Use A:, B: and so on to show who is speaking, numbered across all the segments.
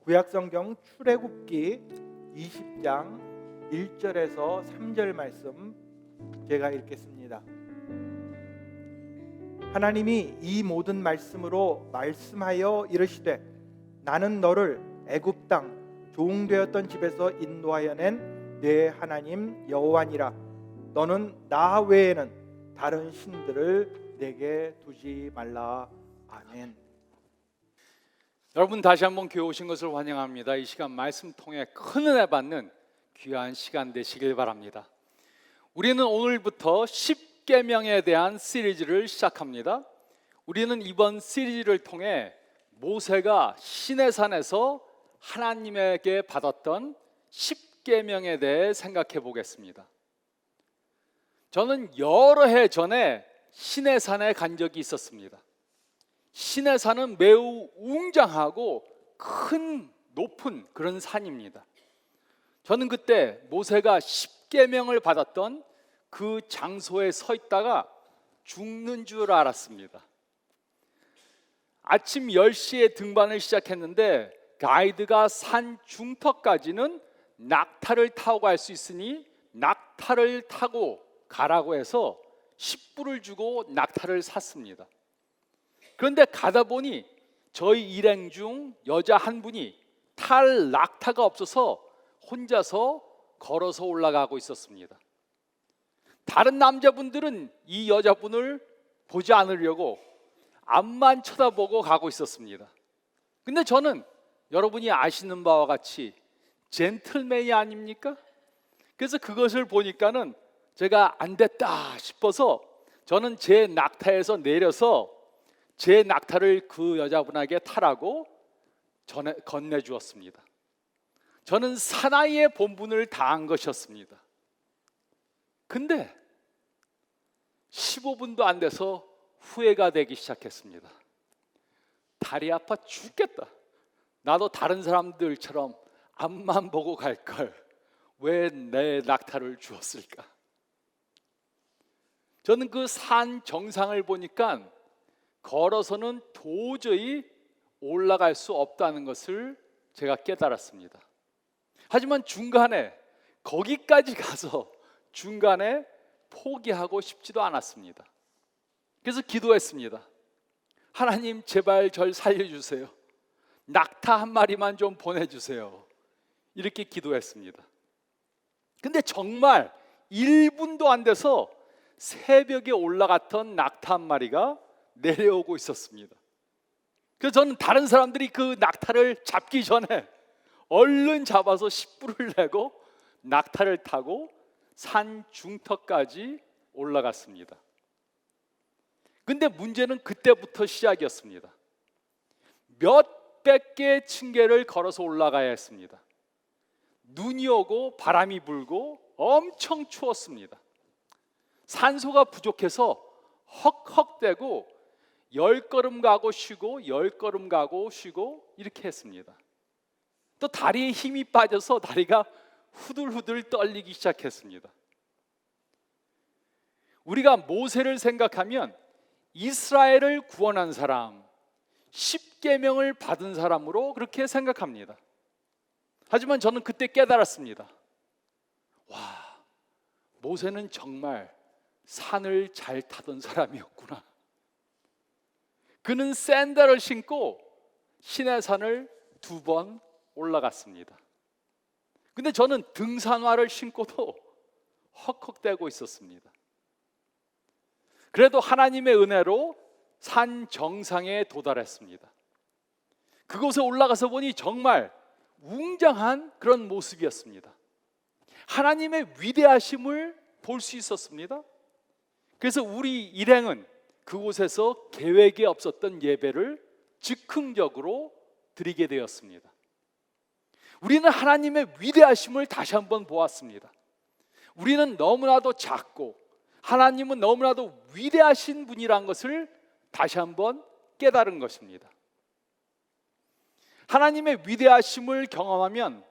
A: 구약성경 출애굽기 20장 1절에서 3절 말씀 제가 읽겠습니다. 하나님이 이 모든 말씀으로 말씀하여 이르시되 나는 너를 애굽 땅 종되었던 집에서 인도하여 낸 내 하나님 여호와니라. 너는 나 외에는 다른 신들을 내게 두지 말라. 아멘.
B: 여러분, 다시 한번 교회 오신 것을 환영합니다. 이 시간 말씀 통해 큰 은혜 받는 귀한 시간 되시길 바랍니다. 우리는 오늘부터 십계명에 대한 시리즈를 시작합니다. 우리는 이번 시리즈를 통해 모세가 시내산에서 하나님에게 받았던 십계명에 대해 생각해 보겠습니다. 저는 여러 해 전에 시내산에 간 적이 있었습니다. 시내산은 매우 웅장하고 큰 높은 그런 산입니다. 저는 그때 모세가 십계명을 받았던 그 장소에 서 있다가 죽는 줄 알았습니다. 아침 10시에 등반을 시작했는데 가이드가 산 중턱까지는 낙타를 타고 갈 수 있으니 낙타를 타고 가라고 해서 10불을 주고 낙타를 샀습니다. 그런데 가다 보니 저희 일행 중 여자 한 분이 탈 낙타가 없어서 혼자서 걸어서 올라가고 있었습니다. 다른 남자분들은 이 여자분을 보지 않으려고 앞만 쳐다보고 가고 있었습니다. 근데 저는 여러분이 아시는 바와 같이 젠틀맨이 아닙니까? 그래서 그것을 보니까는 제가 안 됐다 싶어서 저는 제 낙타에서 내려서 제 낙타를 그 여자분에게 타라고 건네주었습니다. 저는 사나이의 본분을 다한 것이었습니다. 근데 15분도 안 돼서 후회가 되기 시작했습니다. 다리 아파 죽겠다. 나도 다른 사람들처럼 앞만 보고 갈 걸 왜 내 낙타를 주었을까? 저는 그 산 정상을 보니까 걸어서는 도저히 올라갈 수 없다는 것을 제가 깨달았습니다. 하지만 중간에 거기까지 가서 중간에 포기하고 싶지도 않았습니다. 그래서 기도했습니다. 하나님, 제발 절 살려주세요. 낙타 한 마리만 좀 보내주세요. 이렇게 기도했습니다. 근데 정말 1분도 안 돼서 새벽에 올라갔던 낙타 한 마리가 내려오고 있었습니다. 그래서 저는 다른 사람들이 그 낙타를 잡기 전에 얼른 잡아서 10불을 내고 낙타를 타고 산 중턱까지 올라갔습니다. 근데 문제는 그때부터 시작이었습니다. 몇백 개의 층계를 걸어서 올라가야 했습니다. 눈이 오고 바람이 불고 엄청 추웠습니다. 산소가 부족해서 헉헉대고 10걸음 가고 쉬고 10걸음 가고 쉬고 이렇게 했습니다. 또 다리에 힘이 빠져서 다리가 후들후들 떨리기 시작했습니다. 우리가 모세를 생각하면 이스라엘을 구원한 사람, 십계명을 받은 사람으로 그렇게 생각합니다. 하지만 저는 그때 깨달았습니다. 와, 모세는 정말 산을 잘 타던 사람이었구나. 그는 샌들을 신고 시내산을 2번 올라갔습니다. 근데 저는 등산화를 신고도 헉헉대고 있었습니다. 그래도 하나님의 은혜로 산 정상에 도달했습니다. 그곳에 올라가서 보니 정말 웅장한 그런 모습이었습니다. 하나님의 위대하심을 볼 수 있었습니다. 그래서 우리 일행은 그곳에서 계획에 없었던 예배를 즉흥적으로 드리게 되었습니다. 우리는 하나님의 위대하심을 다시 한번 보았습니다. 우리는 너무나도 작고 하나님은 너무나도 위대하신 분이란 것을 다시 한번 깨달은 것입니다. 하나님의 위대하심을 경험하면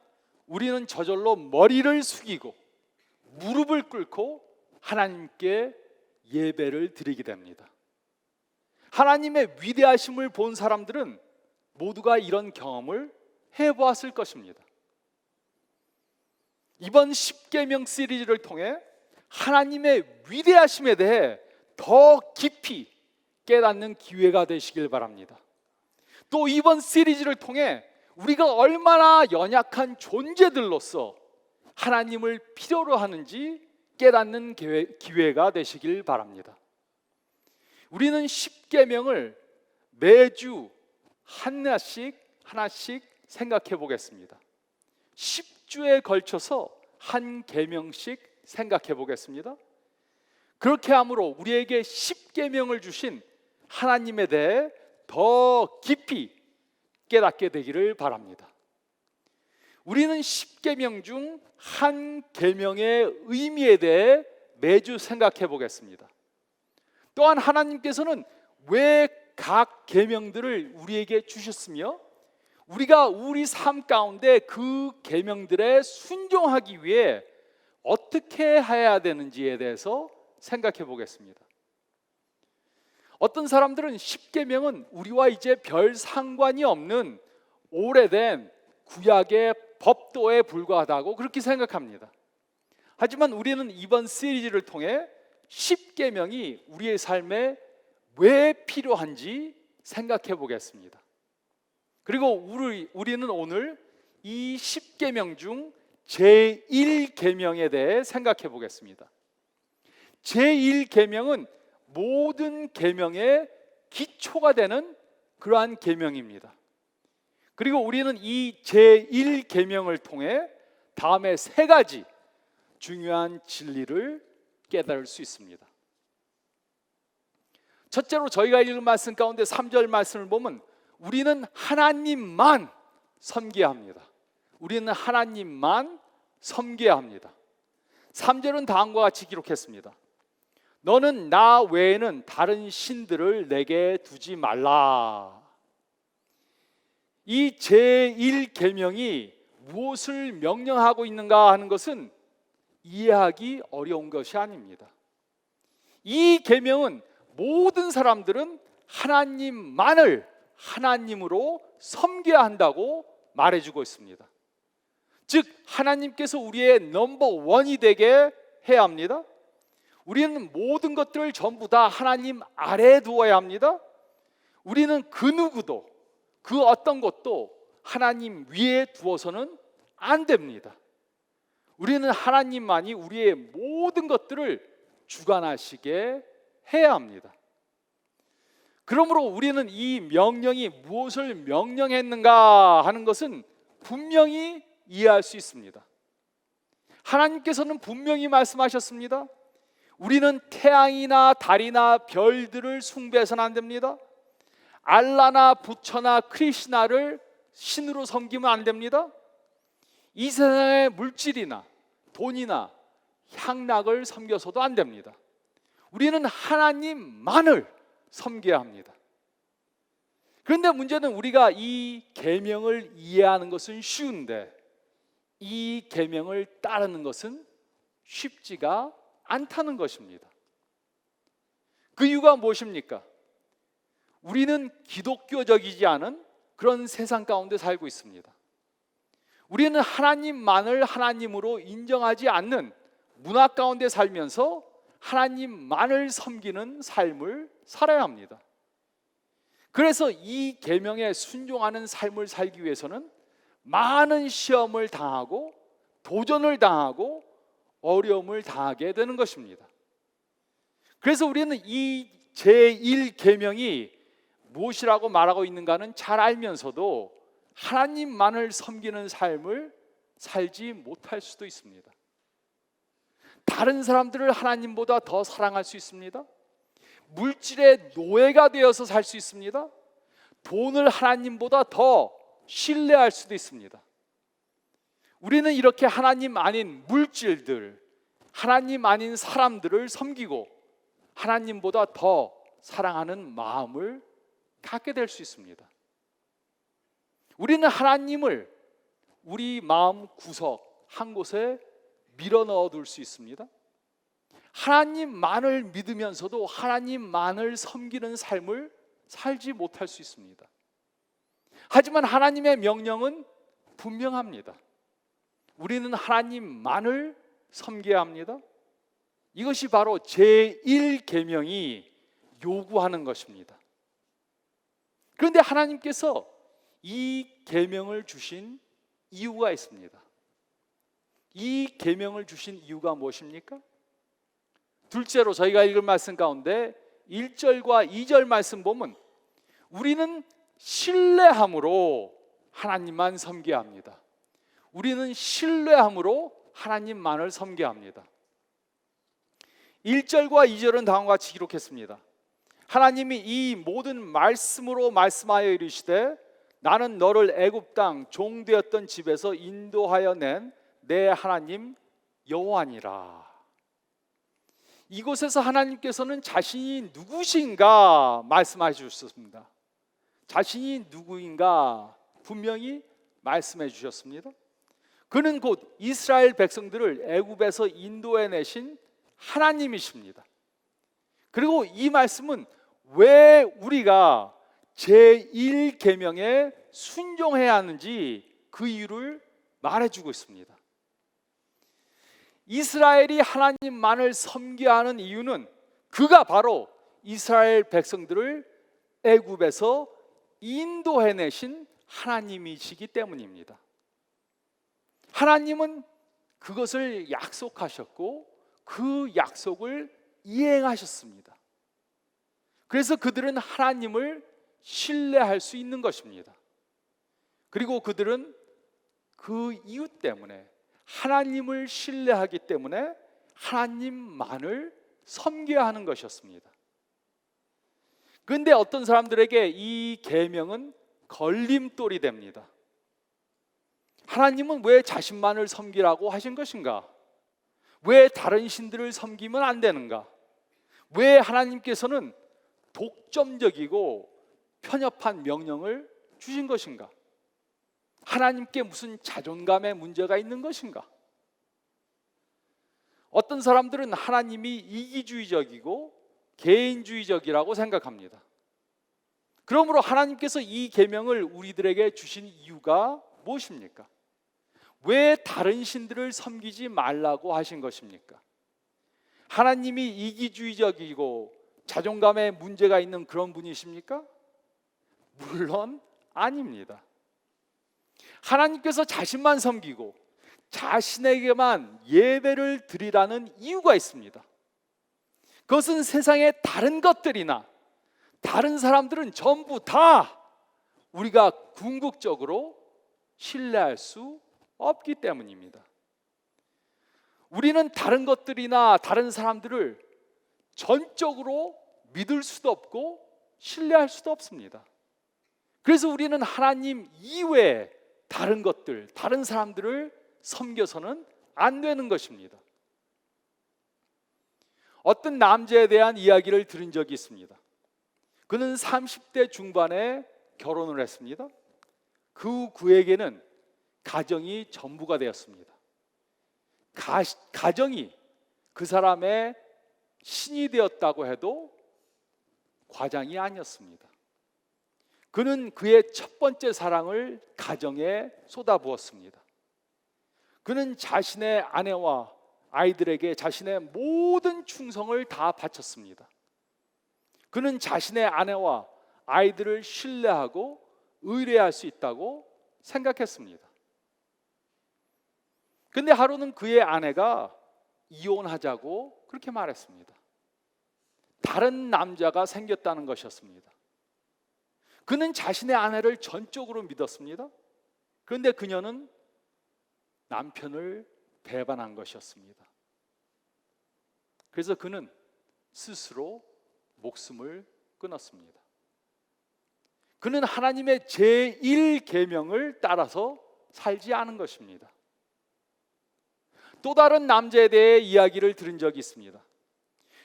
B: 우리는 저절로 머리를 숙이고 무릎을 꿇고 하나님께 예배를 드리게 됩니다. 하나님의 위대하심을 본 사람들은 모두가 이런 경험을 해보았을 것입니다. 이번 10계명 시리즈를 통해 하나님의 위대하심에 대해 더 깊이 깨닫는 기회가 되시길 바랍니다. 또 이번 시리즈를 통해 우리가 얼마나 연약한 존재들로서 하나님을 필요로 하는지 깨닫는 기회가 되시길 바랍니다. 우리는 10계명을 매주 하나씩 생각해 보겠습니다. 10주에 걸쳐서 한 계명씩 생각해 보겠습니다. 그렇게 함으로 우리에게 10계명을 주신 하나님에 대해 더 깊이 깨닫게 되기를 바랍니다. 우리는 10계명 중 한 계명의 의미에 대해 매주 생각해 보겠습니다. 또한 하나님께서는 왜 각 계명들을 우리에게 주셨으며 우리가 우리 삶 가운데 그 계명들에 순종하기 위해 어떻게 해야 되는지에 대해서 생각해 보겠습니다. 어떤 사람들은 10계명은 우리와 이제 별 상관이 없는 오래된 구약의 법도에 불과하다고 그렇게 생각합니다. 하지만 우리는 이번 시리즈를 통해 10계명이 우리의 삶에 왜 필요한지 생각해 보겠습니다. 그리고 우리는 오늘 이 10계명 중 제1계명에 대해 생각해 보겠습니다. 제1계명은 모든 계명의 기초가 되는 그러한 계명입니다. 그리고 우리는 이 제1계명을 통해 다음에 3가지 중요한 진리를 깨달을 수 있습니다. 첫째로 저희가 읽은 말씀 가운데 3절 말씀을 보면 우리는 하나님만 섬겨야 합니다. 우리는 하나님만 섬겨야 합니다. 3절은 다음과 같이 기록했습니다. 너는 나 외에는 다른 신들을 내게 두지 말라. 이 제1계명이 무엇을 명령하고 있는가 하는 것은 이해하기 어려운 것이 아닙니다. 이 계명은 모든 사람들은 하나님만을 하나님으로 섬겨야 한다고 말해주고 있습니다. 즉 하나님께서 우리의 넘버원이 되게 해야 합니다. 우리는 모든 것들을 전부 다 하나님 아래에 두어야 합니다. 우리는 그 누구도 그 어떤 것도 하나님 위에 두어서는 안 됩니다. 우리는 하나님만이 우리의 모든 것들을 주관하시게 해야 합니다. 그러므로 우리는 이 명령이 무엇을 명령했는가 하는 것은 분명히 이해할 수 있습니다. 하나님께서는 분명히 말씀하셨습니다. 우리는 태양이나 달이나 별들을 숭배해서는 안 됩니다. 알라나 부처나 크리시나를 신으로 섬기면 안 됩니다. 이 세상의 물질이나 돈이나 향락을 섬겨서도 안 됩니다. 우리는 하나님만을 섬겨야 합니다. 그런데 문제는 우리가 이 계명을 이해하는 것은 쉬운데 이 계명을 따르는 것은 쉽지가 않다는 것입니다. 그 이유가 무엇입니까? 우리는 기독교적이지 않은 그런 세상 가운데 살고 있습니다. 우리는 하나님만을 하나님으로 인정하지 않는 문화 가운데 살면서 하나님만을 섬기는 삶을 살아야 합니다. 그래서 이 계명에 순종하는 삶을 살기 위해서는 많은 시험을 당하고 도전을 당하고 어려움을 당하게 되는 것입니다. 그래서 우리는 이 제1계명이 무엇이라고 말하고 있는가는 잘 알면서도 하나님만을 섬기는 삶을 살지 못할 수도 있습니다. 다른 사람들을 하나님보다 더 사랑할 수 있습니다. 물질의 노예가 되어서 살 수 있습니다. 돈을 하나님보다 더 신뢰할 수도 있습니다. 우리는 이렇게 하나님 아닌 물질들, 하나님 아닌 사람들을 섬기고 하나님보다 더 사랑하는 마음을 갖게 될 수 있습니다. 우리는 하나님을 우리 마음 구석 한 곳에 밀어 넣어 둘 수 있습니다. 하나님만을 믿으면서도 하나님만을 섬기는 삶을 살지 못할 수 있습니다. 하지만 하나님의 명령은 분명합니다. 우리는 하나님만을 섬겨야 합니다. 이것이 바로 제1계명이 요구하는 것입니다. 그런데 하나님께서 이 계명을 주신 이유가 있습니다. 이 계명을 주신 이유가 무엇입니까? 둘째로 저희가 읽은 말씀 가운데 1절과 2절 말씀 보면 우리는 신뢰함으로 하나님만 섬겨야 합니다. 우리는 신뢰함으로 하나님만을 섬겨야 합니다. 1절과 2절은 다음과 같이 기록했습니다. 하나님이 이 모든 말씀으로 말씀하여 이르시되 나는 너를 애굽 땅 종되었던 집에서 인도하여 낸 내 하나님 여호와니라. 이곳에서 하나님께서는 자신이 누구신가 말씀해 주셨습니다. 자신이 누구인가 분명히 말씀해 주셨습니다. 그는 곧 이스라엘 백성들을 애굽에서 인도해 내신 하나님이십니다. 그리고 이 말씀은 왜 우리가 제1계명에 순종해야 하는지 그 이유를 말해주고 있습니다. 이스라엘이 하나님만을 섬겨야 하는 이유는 그가 바로 이스라엘 백성들을 애굽에서 인도해내신 하나님이시기 때문입니다. 하나님은 그것을 약속하셨고 그 약속을 이행하셨습니다. 그래서 그들은 하나님을 신뢰할 수 있는 것입니다. 그리고 그들은 그 이유 때문에 하나님을 신뢰하기 때문에 하나님만을 섬겨야 하는 것이었습니다. 그런데 어떤 사람들에게 이 계명은 걸림돌이 됩니다. 하나님은 왜 자신만을 섬기라고 하신 것인가? 왜 다른 신들을 섬기면 안 되는가? 왜 하나님께서는 독점적이고 편협한 명령을 주신 것인가? 하나님께 무슨 자존감의 문제가 있는 것인가? 어떤 사람들은 하나님이 이기주의적이고 개인주의적이라고 생각합니다. 그러므로 하나님께서 이 계명을 우리들에게 주신 이유가 무엇입니까? 왜 다른 신들을 섬기지 말라고 하신 것입니까? 하나님이 이기주의적이고 자존감에 문제가 있는 그런 분이십니까? 물론 아닙니다. 하나님께서 자신만 섬기고 자신에게만 예배를 드리라는 이유가 있습니다. 그것은 세상의 다른 것들이나 다른 사람들은 전부 다 우리가 궁극적으로 신뢰할 수 없기 때문입니다. 우리는 다른 것들이나 다른 사람들을 전적으로 믿을 수도 없고 신뢰할 수도 없습니다. 그래서 우리는 하나님 이외에 다른 것들, 다른 사람들을 섬겨서는 안 되는 것입니다. 어떤 남자에 대한 이야기를 들은 적이 있습니다. 그는 30대 중반에 결혼을 했습니다. 그에게는 가정이 전부가 되었습니다. 가정이 그 사람의 신이 되었다고 해도 과장이 아니었습니다. 그는 그의 첫 번째 사랑을 가정에 쏟아부었습니다. 그는 자신의 아내와 아이들에게 자신의 모든 충성을 다 바쳤습니다. 그는 자신의 아내와 아이들을 신뢰하고 의뢰할 수 있다고 생각했습니다. 그런데 하루는 그의 아내가 이혼하자고 그렇게 말했습니다. 다른 남자가 생겼다는 것이었습니다. 그는 자신의 아내를 전적으로 믿었습니다. 그런데 그녀는 남편을 배반한 것이었습니다. 그래서 그는 스스로 목숨을 끊었습니다. 그는 하나님의 제1계명을 따라서 살지 않은 것입니다. 또 다른 남자에 대해 이야기를 들은 적이 있습니다.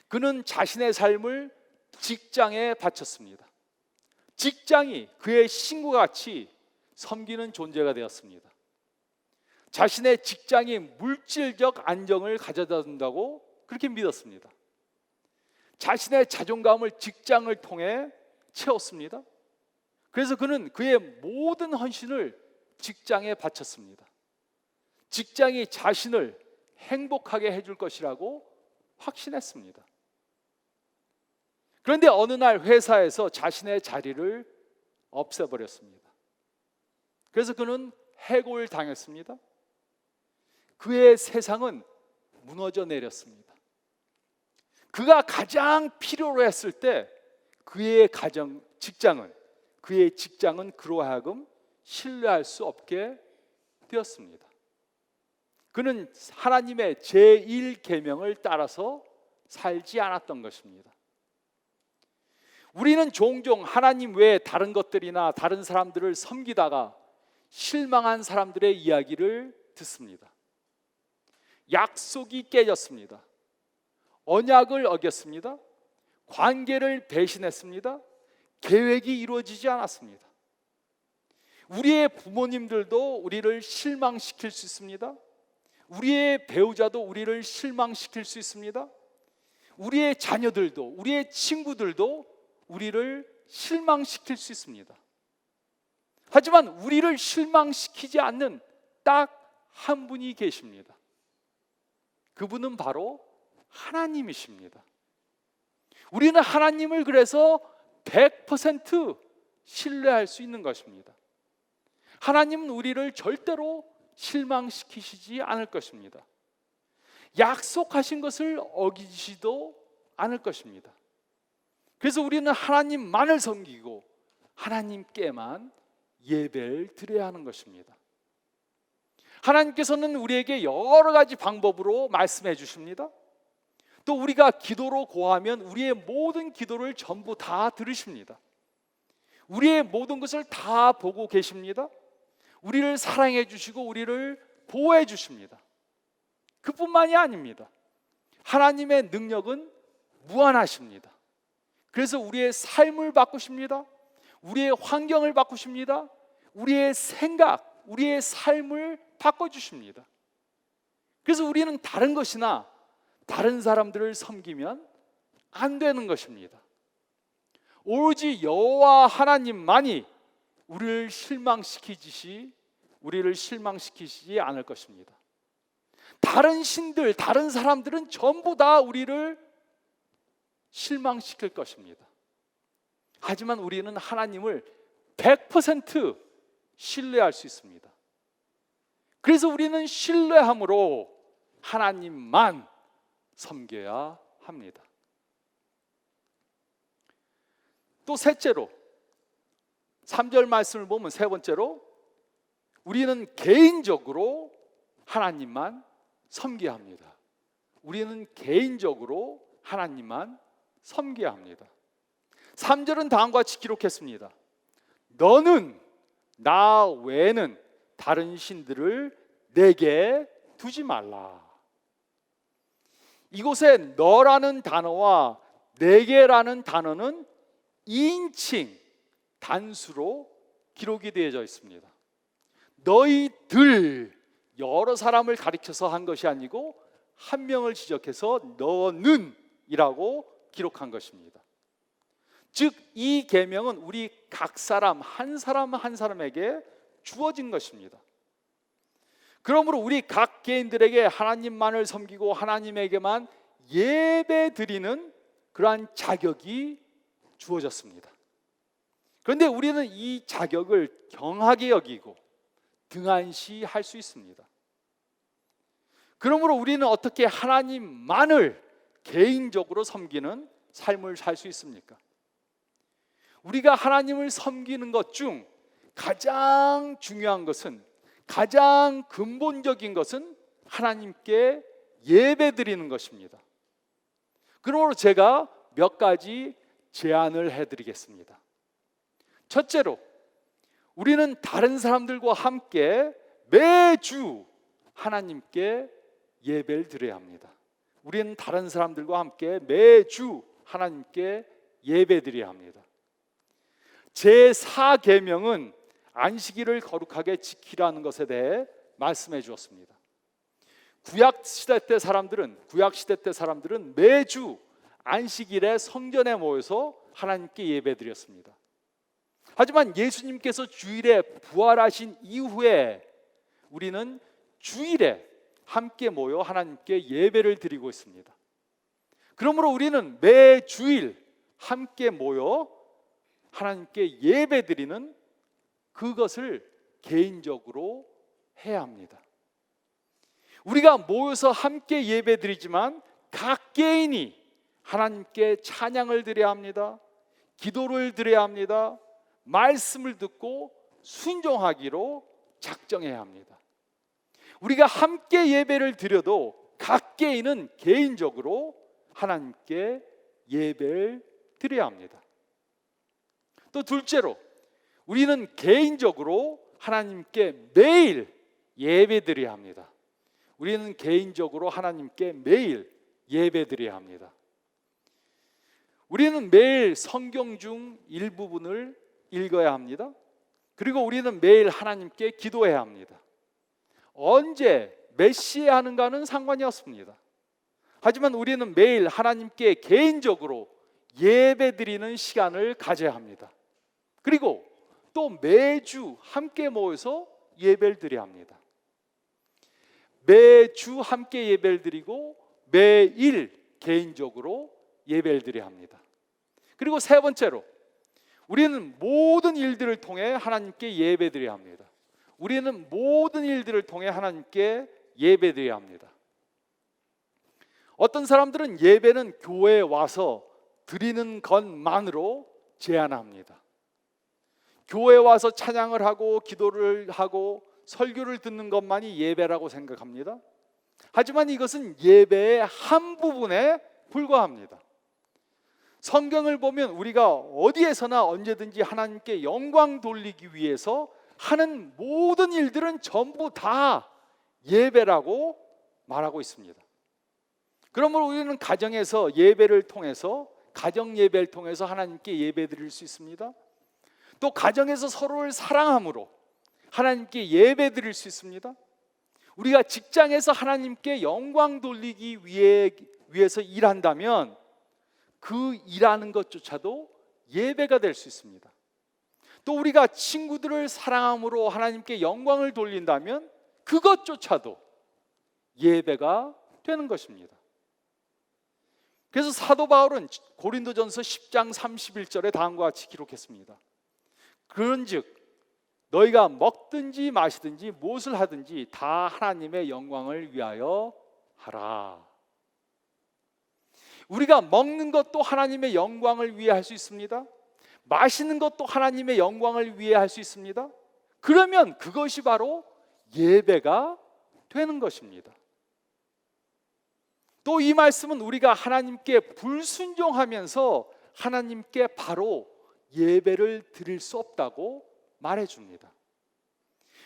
B: 그는 자신의 삶을 직장에 바쳤습니다. 직장이 그의 신과 같이 섬기는 존재가 되었습니다. 자신의 직장이 물질적 안정을 가져다 준다고 그렇게 믿었습니다. 자신의 자존감을 직장을 통해 채웠습니다. 그래서 그는 그의 모든 헌신을 직장에 바쳤습니다. 직장이 자신을 행복하게 해줄 것이라고 확신했습니다. 그런데 어느 날 회사에서 자신의 자리를 없애버렸습니다. 그래서 그는 해고를 당했습니다. 그의 세상은 무너져 내렸습니다. 그가 가장 필요로 했을 때 그의 직장은 그로 하여금 신뢰할 수 없게 되었습니다. 그는 하나님의 제1계명을 따라서 살지 않았던 것입니다. 우리는 종종 하나님 외에 다른 것들이나 다른 사람들을 섬기다가 실망한 사람들의 이야기를 듣습니다. 약속이 깨졌습니다. 언약을 어겼습니다. 관계를 배신했습니다. 계획이 이루어지지 않았습니다. 우리의 부모님들도 우리를 실망시킬 수 있습니다. 우리의 배우자도 우리를 실망시킬 수 있습니다. 우리의 자녀들도, 우리의 친구들도 우리를 실망시킬 수 있습니다. 하지만 우리를 실망시키지 않는 딱 한 분이 계십니다. 그분은 바로 하나님이십니다. 우리는 하나님을 그래서 100% 신뢰할 수 있는 것입니다. 하나님은 우리를 절대로 실망시키시지 않을 것입니다. 약속하신 것을 어기지도 않을 것입니다. 그래서 우리는 하나님만을 섬기고 하나님께만 예배를 드려야 하는 것입니다. 하나님께서는 우리에게 여러 가지 방법으로 말씀해 주십니다. 또 우리가 기도로 고하면 우리의 모든 기도를 전부 다 들으십니다. 우리의 모든 것을 다 보고 계십니다. 우리를 사랑해 주시고 우리를 보호해 주십니다. 그뿐만이 아닙니다. 하나님의 능력은 무한하십니다. 그래서 우리의 삶을 바꾸십니다. 우리의 환경을 바꾸십니다. 우리의 생각, 우리의 삶을 바꿔주십니다. 그래서 우리는 다른 것이나 다른 사람들을 섬기면 안 되는 것입니다. 오로지 여호와 하나님만이 우리를 실망시키지 않을 것입니다. 다른 신들, 다른 사람들은 전부 다 우리를 실망시킬 것입니다. 하지만 우리는 하나님을 100% 신뢰할 수 있습니다. 그래서 우리는 신뢰함으로 하나님만 섬겨야 합니다. 또 셋째로, 3절 말씀을 보면 세 번째로 우리는 개인적으로 하나님만 섬겨야 합니다. 우리는 개인적으로 하나님만 섬겨야 합니다. 3절은 다음과 같이 기록했습니다. 너는 나 외에는 다른 신들을 내게 두지 말라. 이곳에 너라는 단어와 내게라는 단어는 2인칭 단수로 기록이 되어져 있습니다. 너희들, 여러 사람을 가리켜서 한 것이 아니고 한 명을 지적해서 너는 이라고 기록한 것입니다. 즉 이 계명은 우리 각 사람 한 사람에게 주어진 것입니다. 그러므로 우리 각 개인들에게 하나님만을 섬기고 하나님에게만 예배 드리는 그러한 자격이 주어졌습니다. 그런데 우리는 이 자격을 경하게 여기고 등한시할 수 있습니다. 그러므로 우리는 어떻게 하나님만을 개인적으로 섬기는 삶을 살 수 있습니까? 우리가 하나님을 섬기는 것 중 가장 중요한 것은, 가장 근본적인 것은 하나님께 예배드리는 것입니다. 그러므로 제가 몇 가지 제안을 해드리겠습니다. 첫째로, 우리는 다른 사람들과 함께 매주 하나님께 예배를 드려야 합니다. 우리는 다른 사람들과 함께 매주 하나님께 예배드려야 합니다. 제4계명은 안식일을 거룩하게 지키라는 것에 대해 말씀해 주었습니다. 구약 시대 때 사람들은 매주 안식일에 성전에 모여서 하나님께 예배드렸습니다. 하지만 예수님께서 주일에 부활하신 이후에 우리는 주일에 함께 모여 하나님께 예배를 드리고 있습니다. 그러므로 우리는 매 주일 함께 모여 하나님께 예배 드리는 그것을 개인적으로 해야 합니다. 우리가 모여서 함께 예배 드리지만 각 개인이 하나님께 찬양을 드려야 합니다. 기도를 드려야 합니다. 말씀을 듣고 순종하기로 작정해야 합니다. 우리가 함께 예배를 드려도 각 개인은 개인적으로 하나님께 예배를 드려야 합니다. 또 둘째로 우리는 개인적으로 하나님께 매일 예배 드려야 합니다. 우리는 개인적으로 하나님께 매일 예배 드려야 합니다. 우리는 매일 성경 중 일부분을 읽어야 합니다. 그리고 우리는 매일 하나님께 기도해야 합니다. 언제 몇 시에 하는가는 상관이 없습니다. 하지만 우리는 매일 하나님께 개인적으로 예배 드리는 시간을 가져야 합니다. 그리고 또 매주 함께 모여서 예배를 드려야 합니다. 매주 함께 예배를 드리고 매일 개인적으로 예배를 드려야 합니다. 그리고 세 번째로 우리는 모든 일들을 통해 하나님께 예배 드려야 합니다. 우리는 모든 일들을 통해 하나님께 예배 드려야 합니다. 어떤 사람들은 예배는 교회에 와서 드리는 것만으로 제한합니다. 교회에 와서 찬양을 하고 기도를 하고 설교를 듣는 것만이 예배라고 생각합니다. 하지만 이것은 예배의 한 부분에 불과합니다. 성경을 보면 우리가 어디에서나 언제든지 하나님께 영광 돌리기 위해서 하는 모든 일들은 전부 다 예배라고 말하고 있습니다. 그러므로 우리는 가정에서 예배를 통해서 가정 예배를 통해서 하나님께 예배 드릴 수 있습니다. 또 가정에서 서로를 사랑함으로 하나님께 예배 드릴 수 있습니다. 우리가 직장에서 하나님께 영광 돌리기 위해서 일한다면 그 일하는 것조차도 예배가 될 수 있습니다. 또 우리가 친구들을 사랑함으로 하나님께 영광을 돌린다면 그것조차도 예배가 되는 것입니다. 그래서 사도 바울은 고린도전서 10장 31절에 다음과 같이 기록했습니다. 그런즉 너희가 먹든지 마시든지 무엇을 하든지 다 하나님의 영광을 위하여 하라. 우리가 먹는 것도 하나님의 영광을 위해 할 수 있습니다. 마시는 것도 하나님의 영광을 위해 할 수 있습니다. 그러면 그것이 바로 예배가 되는 것입니다. 또 이 말씀은 우리가 하나님께 불순종하면서 하나님께 바로 예배를 드릴 수 없다고 말해줍니다.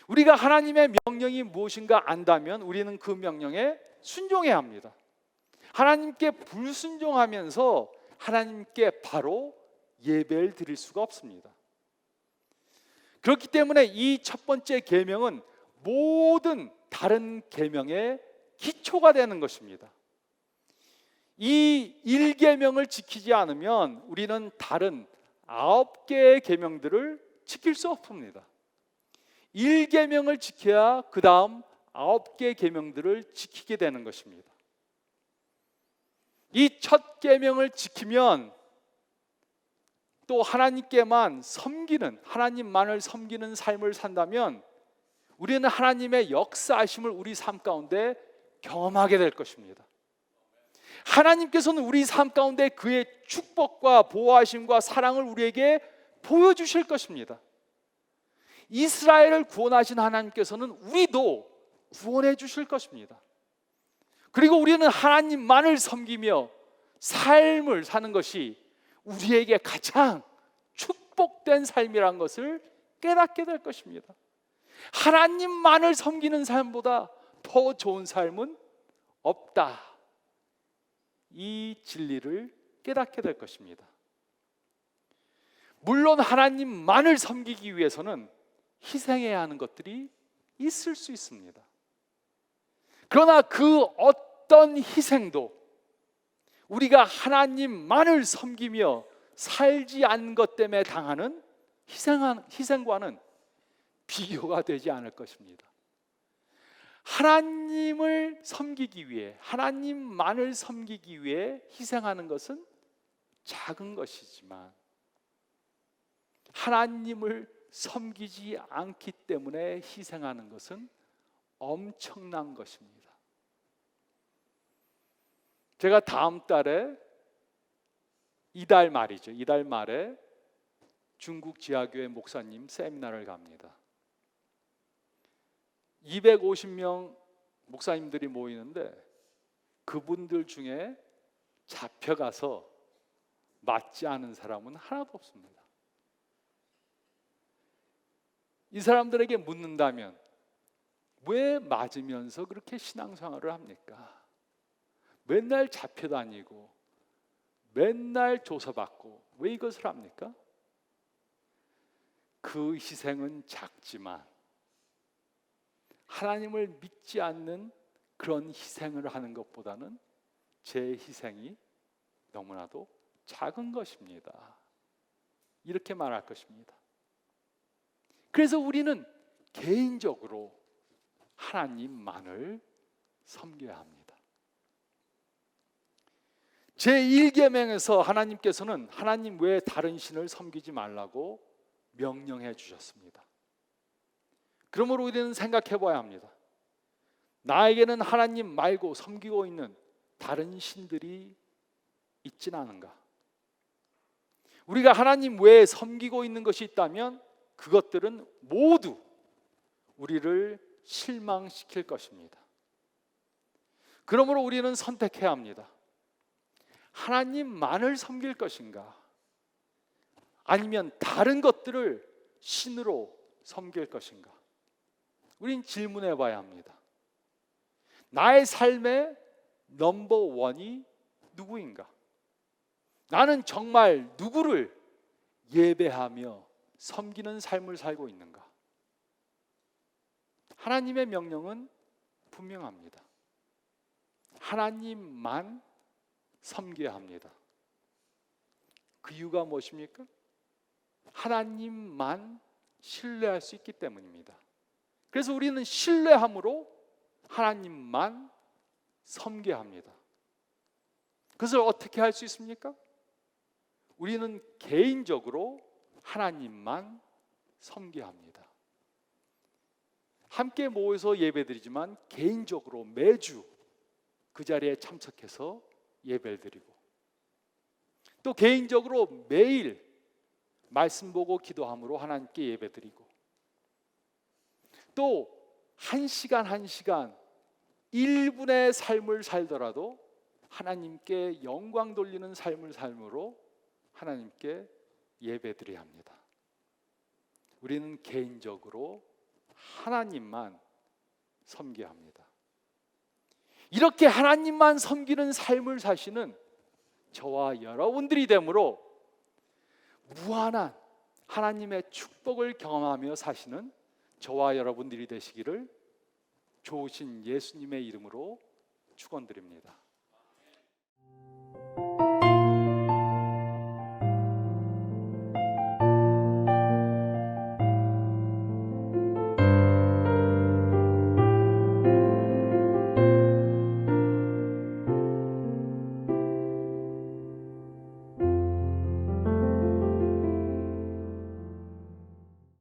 B: 우리가 하나님의 명령이 무엇인가 안다면 우리는 그 명령에 순종해야 합니다. 하나님께 불순종하면서 하나님께 바로 예배를 드릴 수가 없습니다. 그렇기 때문에 이 첫 번째 계명은 모든 다른 계명의 기초가 되는 것입니다. 이 1계명을 지키지 않으면 우리는 다른 9개의 계명들을 지킬 수 없습니다. 1계명을 지켜야 그 다음 9개의 계명들을 지키게 되는 것입니다. 이 첫 계명을 지키면 또 하나님께만 섬기는, 하나님만을 섬기는 삶을 산다면 우리는 하나님의 역사하심을 우리 삶 가운데 경험하게 될 것입니다. 하나님께서는 우리 삶 가운데 그의 축복과 보호하심과 사랑을 우리에게 보여주실 것입니다. 이스라엘을 구원하신 하나님께서는 우리도 구원해 주실 것입니다. 그리고 우리는 하나님만을 섬기며 삶을 사는 것이 우리에게 가장 축복된 삶이란 것을 깨닫게 될 것입니다. 하나님만을 섬기는 삶보다 더 좋은 삶은 없다. 이 진리를 깨닫게 될 것입니다. 물론 하나님만을 섬기기 위해서는 희생해야 하는 것들이 있을 수 있습니다. 그러나 그 어떤 희생도 우리가 하나님만을 섬기며 살지 않은 것 때문에 당하는 희생과는 비교가 되지 않을 것입니다. 하나님을 섬기기 위해, 하나님만을 섬기기 위해 희생하는 것은 작은 것이지만 하나님을 섬기지 않기 때문에 희생하는 것은 엄청난 것입니다. 제가 다음 달에 이달 말에 중국 지하교회 목사님 세미나를 갑니다. 250명 목사님들이 모이는데 그분들 중에 잡혀가서 맞지 않은 사람은 하나도 없습니다. 이 사람들에게 묻는다면 왜 맞으면서 그렇게 신앙생활을 합니까? 맨날 잡혀다니고 맨날 조사받고 왜 이것을 합니까? 그 희생은 작지만 하나님을 믿지 않는 그런 희생을 하는 것보다는 제 희생이 너무나도 작은 것입니다. 이렇게 말할 것입니다. 그래서 우리는 개인적으로 하나님만을 섬겨야 합니다. 제1계명에서 하나님께서는 하나님 외에 다른 신을 섬기지 말라고 명령해 주셨습니다. 그러므로 우리는 생각해 봐야 합니다. 나에게는 하나님 말고 섬기고 있는 다른 신들이 있진 않은가? 우리가 하나님 외에 섬기고 있는 것이 있다면 그것들은 모두 우리를 실망시킬 것입니다. 그러므로 우리는 선택해야 합니다. 하나님만을 섬길 것인가? 아니면 다른 것들을 신으로 섬길 것인가? 우린 질문해 봐야 합니다. 나의 삶의 넘버원이 누구인가? 나는 정말 누구를 예배하며 섬기는 삶을 살고 있는가? 하나님의 명령은 분명합니다. 하나님만 섬겨야 합니다. 그 이유가 무엇입니까? 하나님만 신뢰할 수 있기 때문입니다. 그래서 우리는 신뢰함으로 하나님만 섬겨야 합니다. 그것을 어떻게 할 수 있습니까? 우리는 개인적으로 하나님만 섬겨야 합니다. 함께 모여서 예배드리지만 개인적으로 매주 그 자리에 참석해서 예배를 드리고 또 개인적으로 매일 말씀 보고 기도함으로 하나님께 예배드리고 또 한 시간 1분의 삶을 살더라도 하나님께 영광 돌리는 삶을 삶으로 하나님께 예배드려야 합니다. 우리는 개인적으로 하나님만 섬겨야 합니다. 이렇게 하나님만 섬기는 삶을 사시는 저와 여러분들이 되므로 무한한 하나님의 축복을 경험하며 사시는 저와 여러분들이 되시기를 좋으신 예수님의 이름으로 축원드립니다.